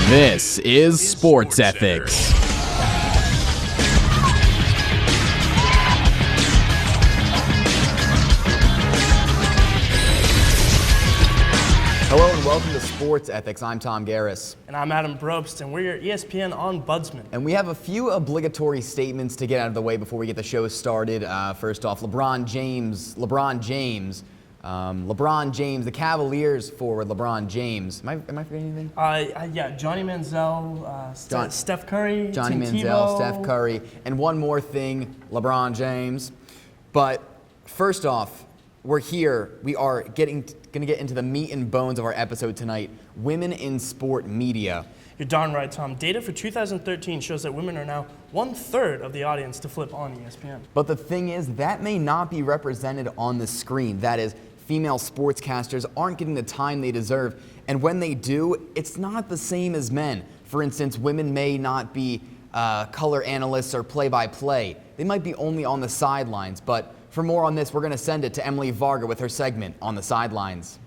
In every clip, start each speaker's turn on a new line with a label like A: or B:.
A: This is Sports Ethics. Hello and welcome to Sports Ethics. I'm Tom Garris.
B: And I'm Adam Brobst, and we're your ESPN Ombudsman.
A: And we have a few obligatory statements to get out of the way before we get the show started. First off, LeBron James, the Cavaliers forward, LeBron James. Am I forgetting anything?
B: Yeah, Johnny Manziel, Steph Curry,
A: Johnny
B: Tim
A: Manziel,
B: Tebow.
A: Steph Curry, and one more thing, LeBron James. But first off, we're here. We are going to get into the meat and bones of our episode tonight, women in sport media.
B: You're darn right, Tom. Data for 2013 shows that women are now 1/3 of the audience to flip on ESPN.
A: But the thing is, that may not be represented on the screen. That is, female sportscasters aren't getting the time they deserve, and when they do, it's not the same as men. For instance, women may not be color analysts or play-by-play. They might be only on the sidelines, but for more on this, we're going to send it to Emily Varga with her segment on the sidelines.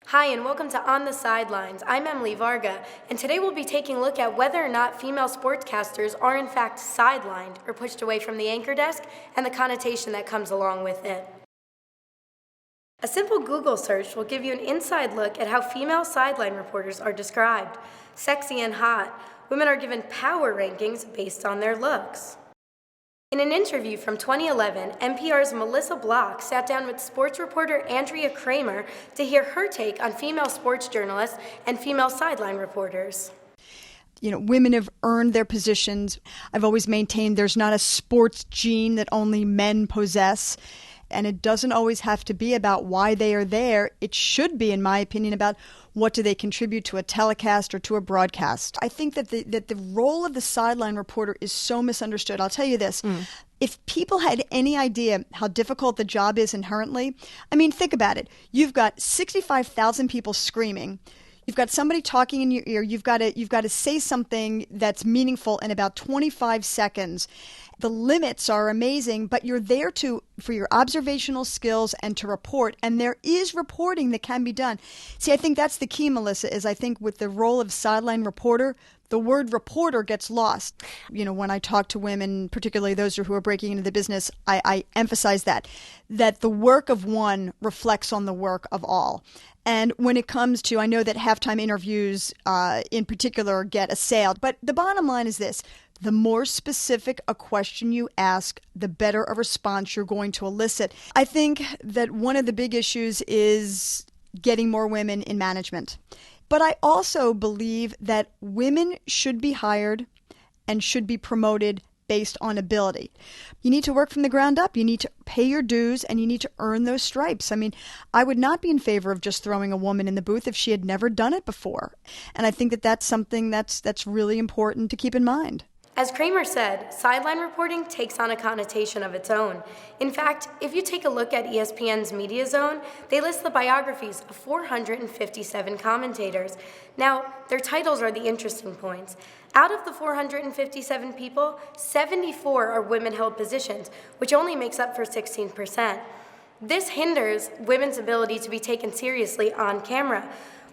C: Hi, and welcome to On the Sidelines. I'm Emily Varga, and today we'll be taking a look at whether or not female sportscasters are in fact sidelined or pushed away from the anchor desk and the connotation that comes along with it. A simple Google search will give you an inside look at how female sideline reporters are described. Sexy and hot, women are given power rankings based on their looks. In an interview from 2011, NPR's Melissa Block sat down with sports reporter Andrea Kramer to hear her take on female sports journalists and female sideline reporters.
D: You know, women have earned their positions. I've always maintained there's not a sports gene that only men possess. And it doesn't always have to be about why they are there. It should be, in my opinion, about what do they contribute to a telecast or to a broadcast. I think that the role of the sideline reporter is so misunderstood. I'll tell you this. If people had any idea how difficult the job is inherently, I mean, think about it. You've got 65,000 people screaming. You've got somebody talking in your ear. You've got to say something that's meaningful in about 25 seconds. The limits are amazing, but you're there for your observational skills and to report, and there is reporting that can be done. See, I think that's the key, Melissa, is I think with the role of sideline reporter, the word reporter gets lost. You know, when I talk to women, particularly those who are breaking into the business, I emphasize that the work of one reflects on the work of all. And when it comes to, I know that halftime interviews in particular get assailed, but the bottom line is this. The more specific a question you ask, the better a response you're going to elicit. I think that one of the big issues is getting more women in management. But I also believe that women should be hired and should be promoted based on ability. You need to work from the ground up. You need to pay your dues and you need to earn those stripes. I mean, I would not be in favor of just throwing a woman in the booth if she had never done it before. And I think that that's something that's really important to keep in mind.
C: As Kramer said, sideline reporting takes on a connotation of its own. In fact, if you take a look at ESPN's Media Zone, they list the biographies of 457 commentators. Now, their titles are the interesting points. Out of the 457 people, 74 are women-held positions, which only makes up for 16%. This hinders women's ability to be taken seriously on camera.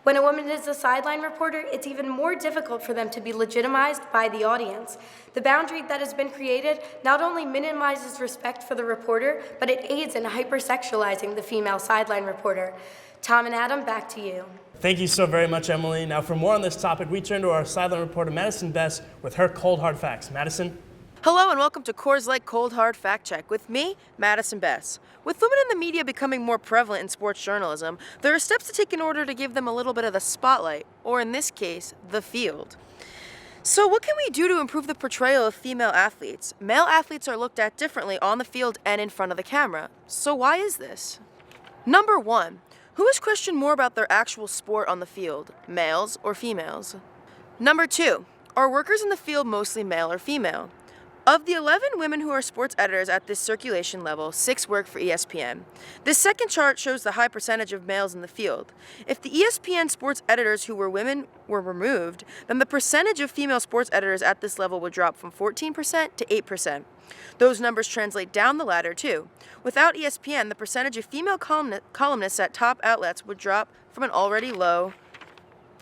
C: When a woman is a sideline reporter, it's even more difficult for them to be legitimized by the audience. The boundary that has been created not only minimizes respect for the reporter, but it aids in hypersexualizing the female sideline reporter. Tom and Adam, back to you.
B: Thank you so very much, Emily. Now, for more on this topic, we turn to our sideline reporter, Madison Bess, with her cold, hard facts. Madison?
E: Hello and welcome to Coors Light Cold Hard Fact Check with me, Madison Bess. With women in the media becoming more prevalent in sports journalism, there are steps to take in order to give them a little bit of the spotlight, or in this case, the field. So what can we do to improve the portrayal of female athletes? Male athletes are looked at differently on the field and in front of the camera. So why is this? Number 1, who is questioned more about their actual sport on the field, males or females? Number 2, are workers in the field mostly male or female? Of the 11 women who are sports editors at this circulation level, 6 work for ESPN. This second chart shows the high percentage of males in the field. If the ESPN sports editors who were women were removed, then the percentage of female sports editors at this level would drop from 14% to 8%. Those numbers translate down the ladder too. Without ESPN, the percentage of female columnists at top outlets would drop from an already low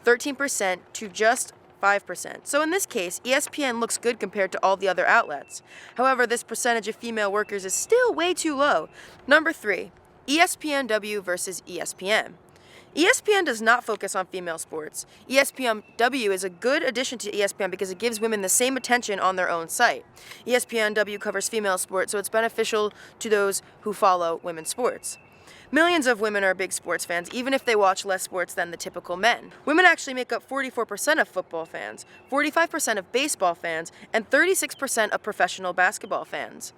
E: 13% to just 5%. So in this case, ESPN looks good compared to all the other outlets. However, this percentage of female workers is still way too low. Number 3, ESPNW versus ESPN. ESPN does not focus on female sports. ESPNW is a good addition to ESPN because it gives women the same attention on their own site. ESPNW covers female sports, so it's beneficial to those who follow women's sports. Millions of women are big sports fans, even if they watch less sports than the typical men. Women actually make up 44% of football fans, 45% of baseball fans, and 36% of professional basketball fans.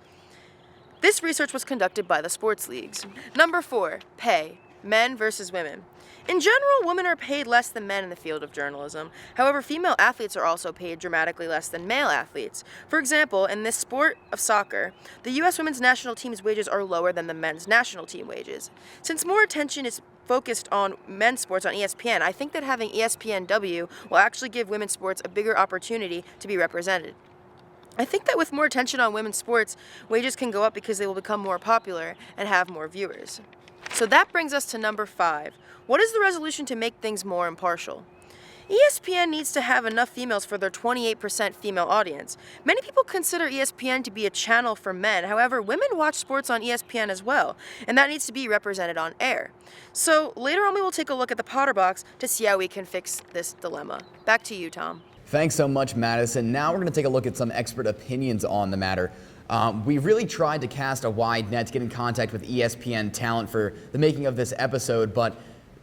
E: This research was conducted by the sports leagues. Number 4, pay. Men versus women. In general, women are paid less than men in the field of journalism. However, female athletes are also paid dramatically less than male athletes. For example, in this sport of soccer, the U.S. women's national team's wages are lower than the men's national team wages. Since more attention is focused on men's sports on ESPN, I think that having ESPNW will actually give women's sports a bigger opportunity to be represented. I think that with more attention on women's sports, wages can go up because they will become more popular and have more viewers. So that brings us to number 5. What is the resolution to make things more impartial? ESPN needs to have enough females for their 28% female audience. Many people consider ESPN to be a channel for men. However, women watch sports on ESPN as well, and that needs to be represented on air. So later on we will take a look at the Potter box to see how we can fix this dilemma. Back to you, Tom.
A: Thanks so much, Madison. Now we're going to take a look at some expert opinions on the matter. We really tried to cast a wide net to get in contact with ESPN talent for the making of this episode, but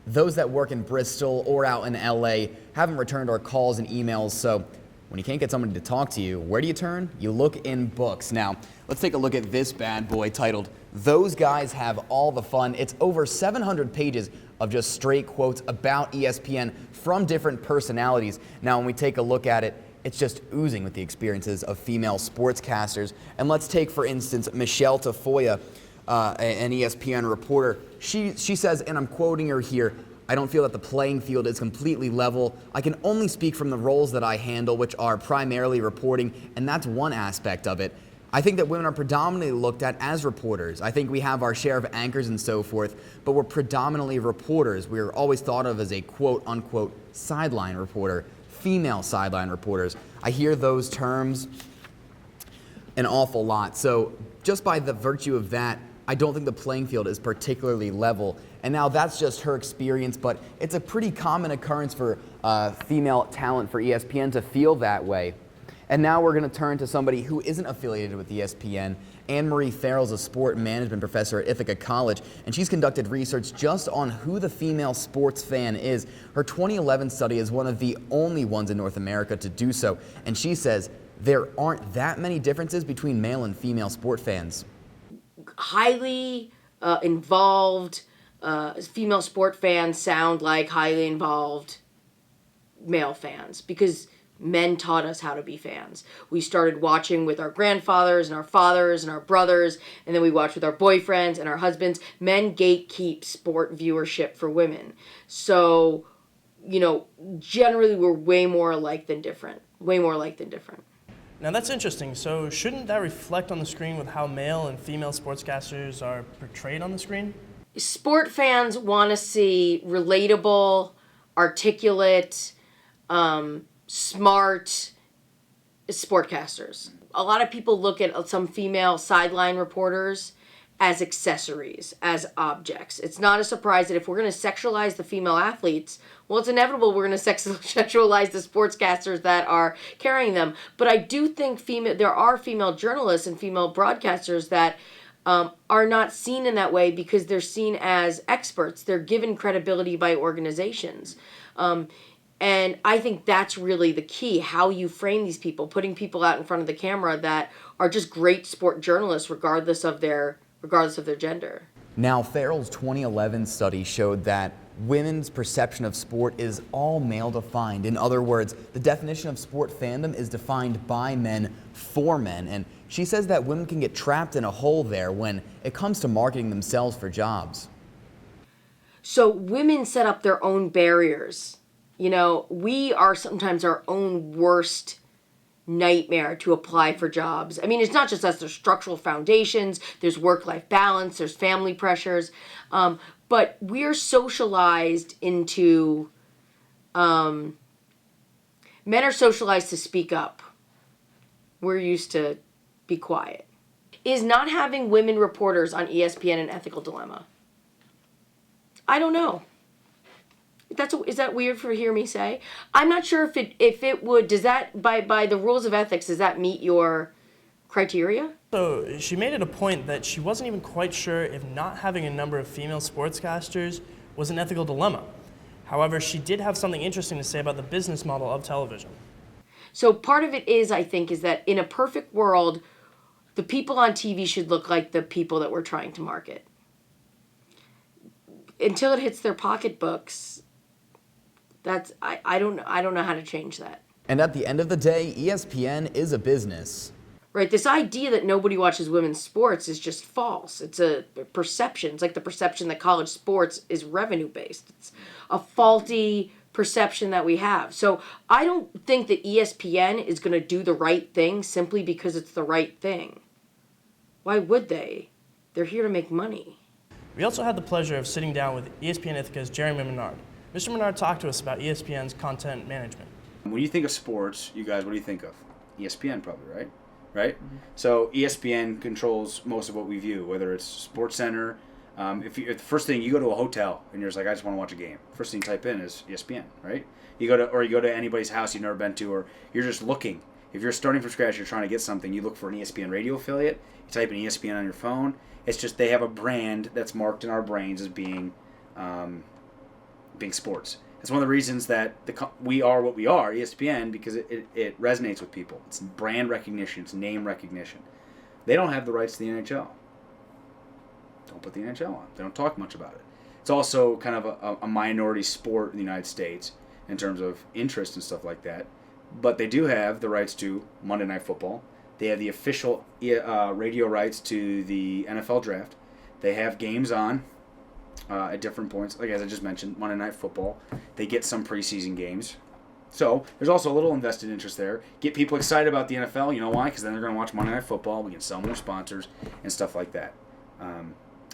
A: those that work in Bristol or out in LA haven't returned our calls and emails. So when you can't get somebody to talk to you, where do you turn? You look in books. Now, let's take a look at this bad boy titled, "Those Guys Have All the Fun." It's over 700 pages of just straight quotes about ESPN from different personalities. Now, when we take a look at it, it's just oozing with the experiences of female sportscasters. And let's take, for instance, Michelle Tafoya, an ESPN reporter. She says, and I'm quoting her here, "I don't feel that the playing field is completely level. I can only speak from the roles that I handle, which are primarily reporting, and that's one aspect of it. I think that women are predominantly looked at as reporters. I think we have our share of anchors and so forth, but we're predominantly reporters. We're always thought of as a quote-unquote sideline reporter, female sideline reporters." I hear those terms an awful lot. So just by the virtue of that, I don't think the playing field is particularly level. And now that's just her experience, but it's a pretty common occurrence for female talent for ESPN to feel that way. And now we're going to turn to somebody who isn't affiliated with ESPN. Anne-Marie Farrell's a sport management professor at Ithaca College, and she's conducted research just on who the female sports fan is. Her 2011 study is one of the only ones in North America to do so, and she says there aren't that many differences between male and female sport fans.
F: Highly involved female sport fans sound like highly involved male fans because men taught us how to be fans. We started watching with our grandfathers and our fathers and our brothers, and then we watched with our boyfriends and our husbands. Men gatekeep sport viewership for women. So, generally we're way more alike than different. Way more alike than different.
B: Now that's interesting. So shouldn't that reflect on the screen with how male and female sportscasters are portrayed on the screen?
F: Sport fans want to see relatable, articulate, smart sportcasters. A lot of people look at some female sideline reporters as accessories, as objects. It's not a surprise that if we're going to sexualize the female athletes, well, it's inevitable we're going to sexualize the sportscasters that are carrying them. But I do think there are female journalists and female broadcasters that are not seen in that way because they're seen as experts. They're given credibility by organizations. And I think that's really the key, how you frame these people, putting people out in front of the camera that are just great sport journalists regardless of their gender.
A: Now, Farrell's 2011 study showed that women's perception of sport is all male defined. In other words, the definition of sport fandom is defined by men for men. And she says that women can get trapped in a hole there when it comes to marketing themselves for jobs.
F: So women set up their own barriers. You know, we are sometimes our own worst nightmare to apply for jobs. I mean, it's not just us. There's structural foundations, there's work-life balance, there's family pressures. But we're socialized into, men are socialized to speak up. We're used to be quiet. Is not having women reporters on ESPN an ethical dilemma? I don't know. Is that weird for hear me say? I'm not sure if it would. Does that by the rules of ethics, does that meet your criteria?
B: So she made it a point that she wasn't even quite sure if not having a number of female sportscasters was an ethical dilemma. However, she did have something interesting to say about the business model of television.
F: So part of it is, I think, is that in a perfect world, the people on TV should look like the people that we're trying to market. Until it hits their pocketbooks, I don't know how to change that.
A: And at the end of the day, ESPN is a business.
F: Right, this idea that nobody watches women's sports is just false. It's a perception. It's like the perception that college sports is revenue-based. It's a faulty perception that we have. So I don't think that ESPN is going to do the right thing simply because it's the right thing. Why would they? They're here to make money.
B: We also had the pleasure of sitting down with ESPN Ithaca's Jeremy Menard. Mr. Menard talked to us about ESPN's content management.
G: When you think of sports, you guys, what do you think of? ESPN probably, right? Right? Mm-hmm. So ESPN controls most of what we view, whether it's SportsCenter. If the first thing you go to a hotel and you're just like, I just want to watch a game. First thing you type in is ESPN, right? You go to anybody's house you've never been to, or you're just looking. If you're starting from scratch, you're trying to get something, you look for an ESPN radio affiliate. You type in ESPN on your phone. It's just they have a brand that's marked in our brains as being sports. That's one of the reasons that we are what we are, ESPN, because it resonates with people. It's brand recognition. It's name recognition. They don't have the rights to the NHL. Don't put the NHL on. They don't talk much about it. It's also kind of a minority sport in the United States in terms of interest and stuff like that. But they do have the rights to Monday Night Football. They have the official radio rights to the NFL draft. They have games on at different points. Like as I just mentioned, Monday Night Football. They get some preseason games. So there's also a little invested interest there. Get people excited about the NFL. You know why? Because then they're going to watch Monday Night Football. We can sell more sponsors and stuff like that. I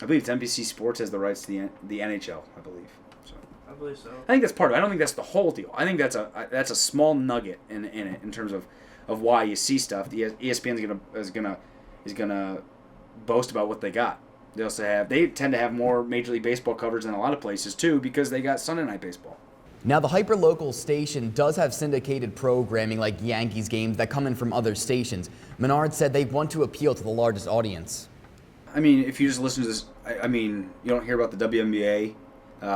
G: believe it's NBC Sports has the rights to the NHL, I believe. So
B: I believe so.
G: I think that's part of it. I don't think that's the whole deal. I think that's a small nugget in it in terms of why you see stuff. The ESPN is gonna boast about what they got. They tend to have more Major League Baseball coverage than a lot of places too, because they got Sunday Night Baseball.
A: Now, the hyperlocal station does have syndicated programming like Yankees games that come in from other stations. Menard said they want to appeal to the largest audience.
G: I mean, if you just listen to this, I mean, you don't hear about the WNBA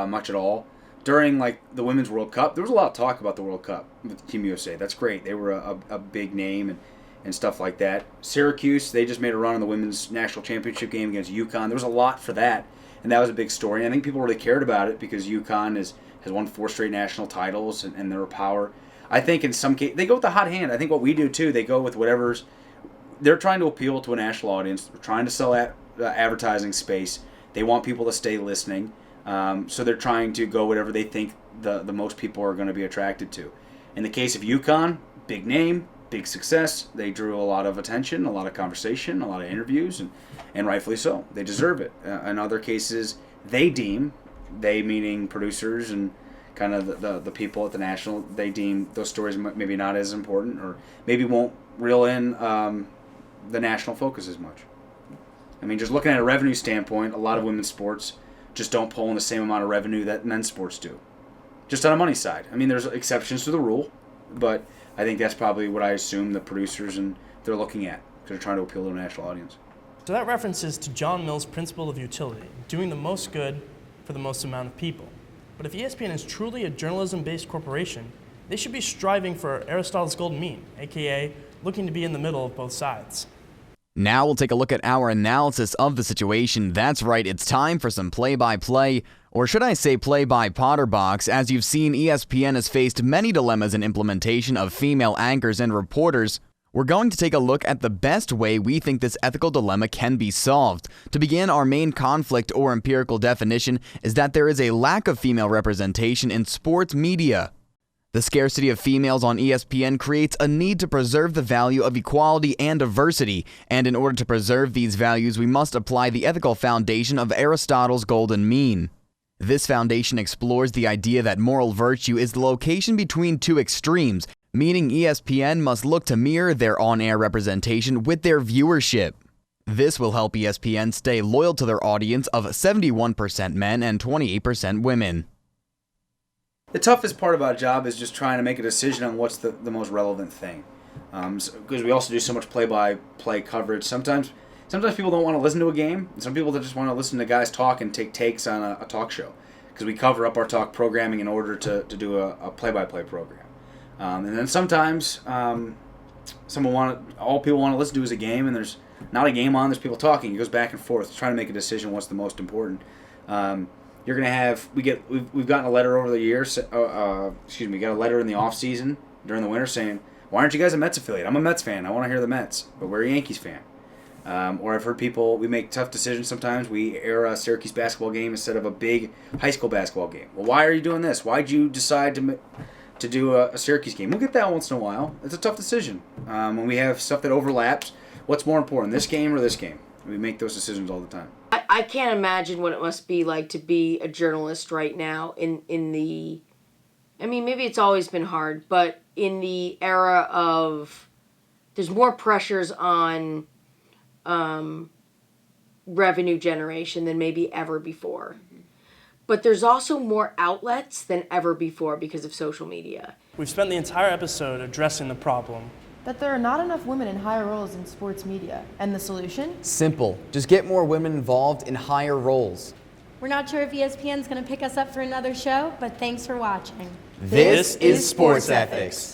G: much at all. During, like, the Women's World Cup, there was a lot of talk about the World Cup with Team USA. That's great. They were a big name and stuff like that. Syracuse, they just made a run in the Women's National Championship game against UConn. There was a lot for that, and that was a big story. And I think people really cared about it because UConn has won 4 straight national titles, and they're a power. I think in some cases, they go with the hot hand. I think what we do, too, they go with whatever's... They're trying to appeal to a national audience. They're trying to sell advertising space. They want people to stay listening. So they're trying to go whatever they think the most people are going to be attracted to. In the case of UConn, big name, big success. They drew a lot of attention, a lot of conversation, a lot of interviews, and rightfully so. They deserve it. In other cases, they meaning producers and kind of the people at the national, they deem those stories maybe not as important or maybe won't reel in the national focus as much. I mean, just looking at a revenue standpoint, a lot of women's sports just don't pull in the same amount of revenue that men's sports do. Just on a money side. I mean, there's exceptions to the rule, but I think that's probably what I assume the producers and they're looking at because they're trying to appeal to a national audience.
B: So that references to John Mill's principle of utility, doing the most good for the most amount of people. But if ESPN is truly a journalism-based corporation, they should be striving for Aristotle's golden mean, aka looking to be in the middle of both sides.
A: Now we'll take a look at our analysis of the situation. That's right, it's time for some play-by-play, Or should I say play by Potterbox? As you've seen, ESPN has faced many dilemmas in implementation of female anchors and reporters. We're going to take a look at the best way we think this ethical dilemma can be solved. To begin, our main conflict or empirical definition is that there is a lack of female representation in sports media. The scarcity of females on ESPN creates a need to preserve the value of equality and diversity, and in order to preserve these values, we must apply the ethical foundation of Aristotle's golden mean. This foundation explores the idea that moral virtue is the location between two extremes, meaning ESPN must look to mirror their on-air representation with their viewership. This will help ESPN stay loyal to their audience of 71% men and 28% women.
G: The toughest part about a job is just trying to make a decision on what's the most relevant thing. Because we also do so much play-by-play coverage. Sometimes people don't want to listen to a game. And some people just want to listen to guys talk and take takes on a talk show. Because we cover up our talk programming in order to do a play-by-play program. And then sometimes all people want to listen to is a game, and there's not a game on. There's people talking. It goes back and forth, trying to make a decision what's the most important. You're gonna have we've gotten a letter over the years. We got a letter in the off season during the winter saying, "Why aren't you guys a Mets affiliate? I'm a Mets fan. I want to hear the Mets, but we're a Yankees fan." Or I've heard people, we make tough decisions sometimes. We air a Syracuse basketball game instead of a big high school basketball game. Well, why are you doing this? Why'd you decide to do a Syracuse game? We'll get that once in a while. It's a tough decision. When we have stuff that overlaps, what's more important, this game or this game? We make those decisions all the time.
F: I can't imagine what it must be like to be a journalist right now in the... I mean, maybe it's always been hard, but in the era of... There's more pressures on revenue generation than maybe ever before. But there's also more outlets than ever before because of social media.
B: We've spent the entire episode addressing the problem.
E: That there are not enough women in higher roles in sports media. And the solution?
A: Simple. Just get more women involved in higher roles.
C: We're not sure if ESPN's going to pick us up for another show, but thanks for watching.
A: This is Sports Ethics.